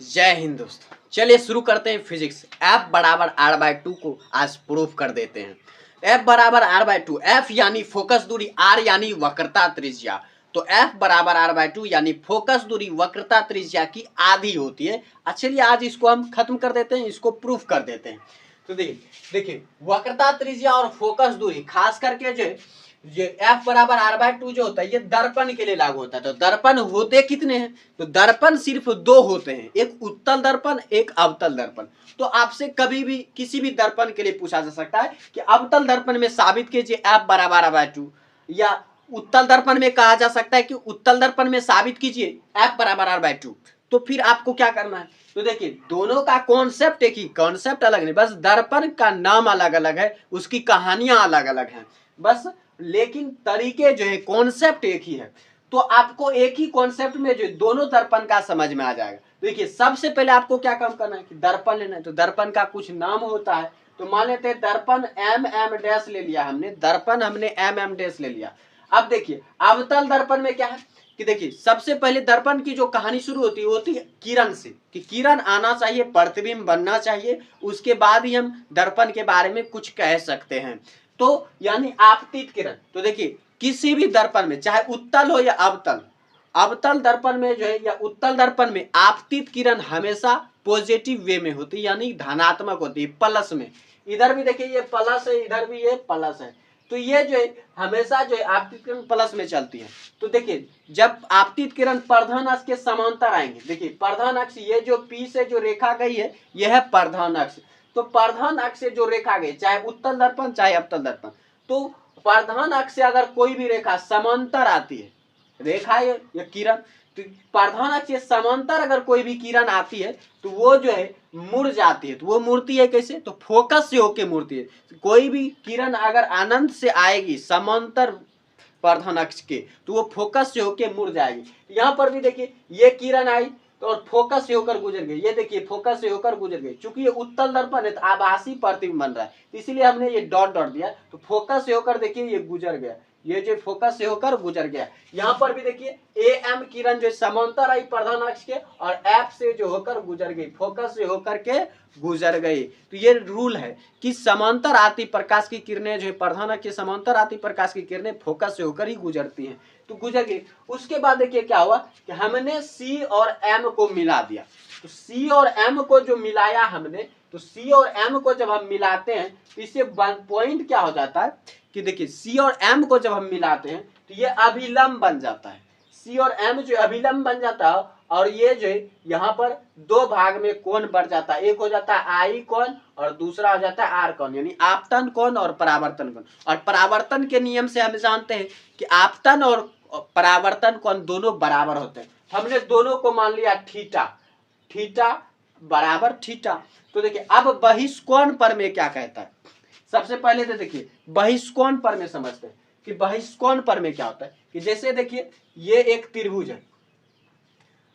जय हिंद दोस्तों। चलिए शुरू करते हैं फिजिक्स। F बराबर r/2 को आज प्रूफ कर देते हैं। F बराबर r/2, F यानी फोकस दूरी, R यानी वक्रता त्रिज्या। तो F बराबर r/2 यानी फोकस दूरी वक्रता त्रिज्या की आधी होती है। चलिए आज इसको हम खत्म कर देते हैं, इसको प्रूफ कर देते हैं। तो देखिए वक्रता त्रिज्या और फोकस दूरी खास करके जो ये F बराबर r/2 जो होता है ये दर्पण के लिए लागू होता है। तो दर्पण होते कितने हैं? तो दर्पण सिर्फ दो होते हैं, एक उत्तल दर्पण, एक अवतल दर्पण। तो आपसे कभी भी किसी भी दर्पण के लिए पूछा जा सकता है कि अवतल दर्पण में साबित कीजिए F बराबर r/2, या उत्तल दर्पण में कहा जा सकता है कि उत्तल दर्पण में साबित कीजिए F बराबर r/2। तो फिर आपको क्या करना है? तो देखिए दोनों का कॉन्सेप्ट एक ही, कॉन्सेप्ट अलग नहीं, बस दर्पण का नाम अलग अलग है, उसकी कहानियां अलग अलग हैं बस, लेकिन तरीके जो है कॉन्सेप्ट एक ही है। तो आपको एक ही कॉन्सेप्ट में जो दोनों दर्पण का समझ में आ जाएगा। देखिए सबसे पहले आपको क्या काम करना है कि दर्पण लेना है। तो दर्पण का कुछ नाम होता है, तो मान लेते हैं दर्पण mm' ले लिया हमने, दर्पण हमने mm' ले लिया। अब देखिए अवतल दर्पण में क्या है कि देखिए सबसे पहले दर्पण की जो कहानी शुरू होती है किरण से, कि किरण आना चाहिए, प्रतिबिंब बनना चाहिए, उसके बाद ही हम दर्पण के बारे में कुछ कह सकते हैं। तो यानी आपतित किरण। तो देखिए किसी भी दर्पण में चाहे उत्तल हो या अवतल, अवतल दर्पण में जो है या उत्तल दर्पण में आपतित किरण हमेशा पॉजिटिव वे में होती है, यानी धनात्मक होती है, प्लस में। इधर भी देखिए ये प्लस है, इधर भी ये प्लस है। तो ये जो है हमेशा जो है आपतित किरण प्लस में चलती है। तो देखिए जब आपतित किरण प्रधान अक्ष के समांतर आएंगे, देखिए प्रधान अक्ष ये जो P से जो रेखा गई है यह है प्रधान अक्ष। तो प्रधान अक्ष से जो रेखा गई, चाहे उत्तल दर्पण चाहे अवतल दर्पण, तो प्रधान अक्ष से अगर कोई भी रेखा समांतर आती है, रेखा या किरण, तो प्रधान अक्ष से समांतर अगर कोई भी किरण आती है तो वो जो है मुड़ जाती है। तो वो मुड़ती है कैसे? तो फोकस से होके मुड़ती है। कोई भी किरण अगर अनंत से आएगी समांतर प्रधान अक्ष के, तो वो फोकस से होके मुड़ जाएगी। यहाँ पर भी देखिए ये किरण आई तो और फोकस से होकर गुजर गई, ये देखिए फोकस से होकर गुजर गई। चूंकि ये उत्तल दर्पण है तो आभासी प्रतिबिंब बन रहा है, इसीलिए हमने ये डॉट डॉट दिया। तो फोकस से होकर देखिए ये गुजर गया, ये जो फोकस से होकर गुजर गया। यहाँ पर भी देखिए AM किरण जो समांतर आई प्रधान अक्ष के और F से जो होकर गुजर गई, फोकस से होकर के गुजर गई। तो ये रूल है कि समांतर आती प्रकाश की किरणें जो है प्रधान अक्ष के समांतर आती प्रकाश की किरणें फोकस से होकर ही गुजरती हैं। तो गुजर गई। उसके बाद देखिए क्या हुआ कि हमने C और M को मिला दिया। तो C और M को जो मिलाया हमने, तो C और M को जब हम मिलाते हैं तो इससे पॉइंट क्या हो जाता है कि देखिए C और M को जब हम मिलाते हैं तो ये अभिलंब बन जाता है। C और M जो अभिलंब बन जाता है और ये जो है यहाँ पर दो भाग में कोण बढ़ जाता है, एक हो जाता है I कोण और दूसरा हो जाता है R कोण, यानी आपतन कोण और परावर्तन कोण। और परावर्तन के नियम से हम जानते हैं कि आपतन और परावर्तन कोण दोनों बराबर होते हैं। हमने दोनों को मान लिया थीटा, थीटा बराबर थीटा। तो देखिए अब बहिष्कोण पर में क्या कहता है। सबसे पहले तो देखिए बहिष्कोण पर में समझते हैं कि बहिष्कोण पर में क्या होता है। कि जैसे देखिए ये एक त्रिभुज है,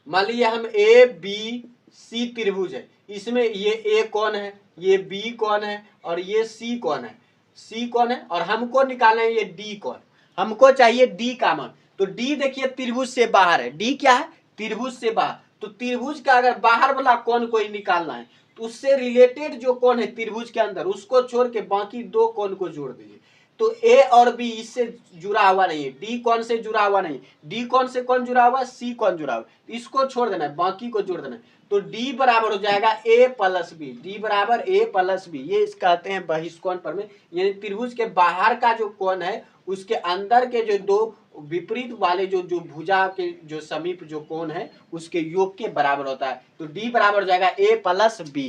मान लीजिए हम ABC त्रिभुज है, इसमें ये A कोण है, ये B कोण है और ये C कोण है, C कोण है, और हमको निकालना है ये D कोण। हमको चाहिए D का मान। तो D देखिए त्रिभुज से बाहर है, D क्या है? त्रिभुज से बाहर। तो त्रिभुज का अगर बाहर वाला कोण कोई निकालना है तो उससे रिलेटेड जो कोण है त्रिभुज के अंदर उसको छोड़ के बाकी दो कोण को जोड़ दीजिए। तो A और B इससे जुड़ा हुआ नहीं है, D कौन से जुड़ा हुआ नहीं, D कौन से कौन जुड़ा हुआ, C कौन जुड़ा हुआ, इसको छोड़ देना है, बाकी को जोड़ देना है। तो D बराबर हो जाएगा A प्लस B, D बराबर A प्लस B। ये कहते हैं बहिष्कोण पर में, यानी त्रिभुज के बाहर का जो कोण है उसके अंदर के जो दो विपरीत वाले जो भुजा के जो समीप जो कोण है उसके योग के बराबर होता है। तो D बराबर हो जाएगा A प्लस B।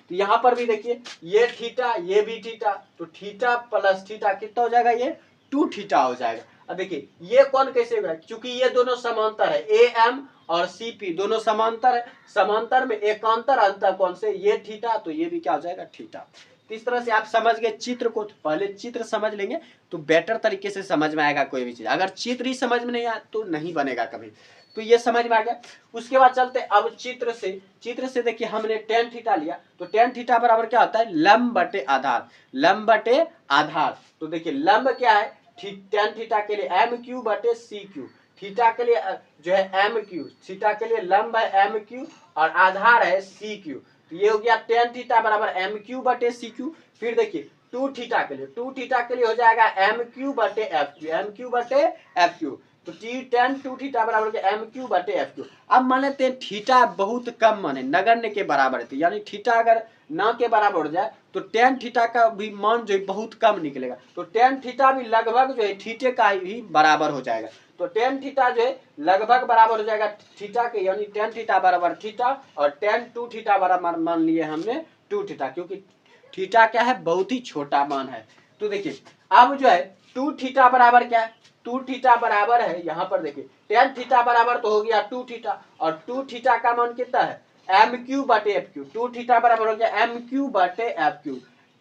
तो यहाँ पर भी देखिए ये थीटा ये भी थीटा, तो थीटा प्लस थीटा कितना हो जाएगा, ये 2 थीटा हो जाएगा। अब देखिए ये कोण कैसे होगा, क्योंकि ये दोनों समांतर है, AM और CP दोनों समांतर है, समांतर में एकांतर अंतर कोण से ये थीटा, तो ये भी क्या हो जाएगा, थीटा। इस तरह से आप समझ गए चित्र को। तो पहले चित्र समझ लेंगे तो बेटर तरीके से समझ में आएगा कोई भी चीज। अगर चित्र ही समझ में नहीं आया तो नहीं बनेगा कभी। तो ये समझ में आ गया। उसके बाद चलते अब चित्र से देखिए हमने tan थीटा लिया, तो tan थीटा बराबर क्या होता है, लंब बटे आधार, लंब बटे आधार। तो देखिए लंब क्या है tan थीटा के लिए m क्यू बटे c क्यू, थीटा के लिए जो है एम क्यू, थीटा के लिए लंब है एम क्यू और आधार है सी क्यू। तो ये हो गया टेन थीटा बराबर एम क्यू बटे सी क्यू। फिर देखिए टू थीटा के लिए हो जाएगा एम क्यू बटे एफ क्यू, एम क्यू बटे एफ क्यू। तो टी टेन टू थीटा बराबर एम क्यू बटे एफ क्यू। अब मान लेते हैं थीटा बहुत कम मान है, नगण्य के बराबर है, यानी थीटा अगर न के बराबर हो जाए तो टेन थीटा का भी मान जो है बहुत कम निकलेगा। तो टेन थीटा भी लगभग जो है थीटे का ही बराबर हो जाएगा। तो टेन थीटा जो है लगभग बराबर हो जाएगा थीटा के, यानी टेन थीटा बराबर थीटा और टेन टू थीटा बराबर मान लिए हमने टू थीटा, क्योंकि थीटा क्या है बहुत ही छोटा मान है। तो देखिए अब जो है टू थीटा बराबर क्या है, टू थीटा बराबर है यहाँ पर देखिए टेन थीटा बराबर तो हो गया टू थीटा और टू थीटा का मान कितना है एम क्यू बटे एफ क्यू। टू थीटा बराबर हो गया एम क्यू बटे एफ क्यू,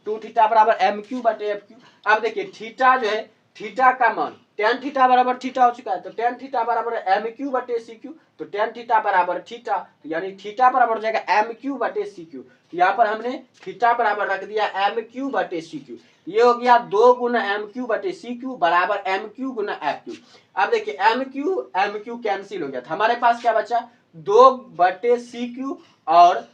टू थीटा बराबर एम क्यू बटे एफ क्यू। अब देखिए थीटा जो है थीटा का मान टेन थीटा बराबर थीटा हो चुका है, तो टेन थीटा बराबर एम क्यू बटे सी क्यू। तो टेन थीटा बराबर थीटा, तो यानी थीटा बराबर हो जाएगा एम क्यू बटे सी क्यू। यहाँ पर हमने थीटा बराबर रख दिया एम क्यू बटे सी क्यू। ये हो गया 2 गुना एम क्यू बटे सी क्यू बराबर एम क्यू गुना एफ क्यू। अब देखिए एम क्यू कैंसिल हो गया, तो हमारे पास क्या बचा 2 बटे सी क्यू और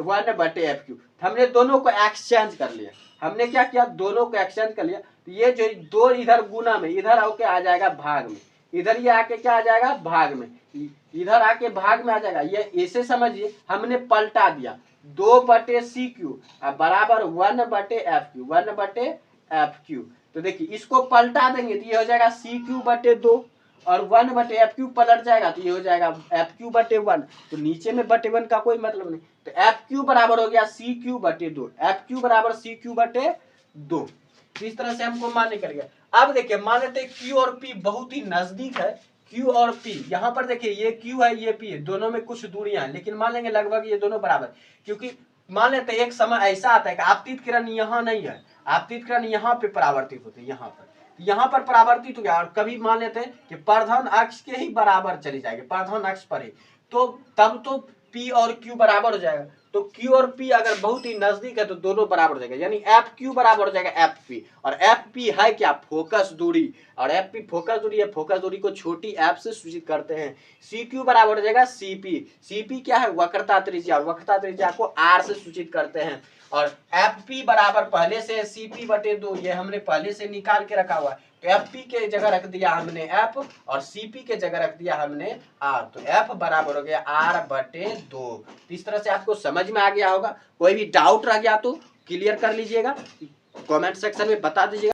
1 बटे एफ क्यू। हमने दोनों को एक्सचेंज कर लिया, हमने क्या किया दोनों को एक्सचेंज कर लिया। तो ये जो दो इधर गुना में इधर आके आ जाएगा भाग में, इधर ये आके क्या आ जाएगा भाग में, इधर आके भाग में आ जाएगा। ये ऐसे समझिए हमने पलटा दिया 2 बटे सी क्यू बराबर 1 बटे एफ क्यू, 1 बटे एफ क्यू। तो देखिए इसको पलटा देंगे तो ये हो जाएगा सी क्यू बटे 2 और 1 बटे एफ क्यू पलट जाएगा तो ये हो जाएगा एफ क्यू बटे 1। तो नीचे में बटे 1 का कोई मतलब नहीं, तो एफ क्यू बराबर हो गया सी क्यू बटे 2, एफ क्यू बराबर सी क्यू बटे 2। इस तरह से हमको मान निकल गया। अब देखिए मान लेते हैं क्यू और पी बहुत ही नजदीक है, क्यू और पी यहाँ पर देखिए ये क्यू है ये पी है, दोनों में कुछ दूरियां हैं लेकिन मान लेंगे लगभग ये दोनों बराबर, क्योंकि मान लेते हैं एक समय ऐसा आता है कि आपतित किरण यहाँ नहीं है, आपतित किरण यहाँ पे परावर्तित होती है, यहाँ पर परावर्तित हो गया और कभी मान लेते हैं कि प्रधान अक्ष के ही बराबर चली जाएगी, प्रधान अक्ष पर ही, तो तब तो P और Q बराबर हो जाएगा। तो Q और P अगर बहुत ही नजदीक है तो दोनों बराबर हो जाएगा, यानी एफ क्यू बराबर हो जाएगा एफ पी। और एफ पी है क्या फोकस दूरी, और एफ पी फोकस दूरी है, फोकस दूरी को छोटी एफ से सूचित करते हैं। सी क्यू बराबर हो जाएगा सी पी, सी पी क्या है वक्रता त्रिज्या, और वक्रता त्रिज्या को आर से सूचित करते हैं। और एफ पी बराबर पहले से सी पी बटे 2, ये हमने पहले से निकाल के रखा हुआ है, तो एफ पी के जगह रख दिया हमने एफ और सी पी के जगह रख दिया हमने आर, तो एफ बराबर हो गया आर बटे 2। इस तरह से आपको समझ में आ गया होगा। कोई भी डाउट रह गया तो क्लियर कर लीजिएगा, कमेंट सेक्शन में बता दीजिएगा।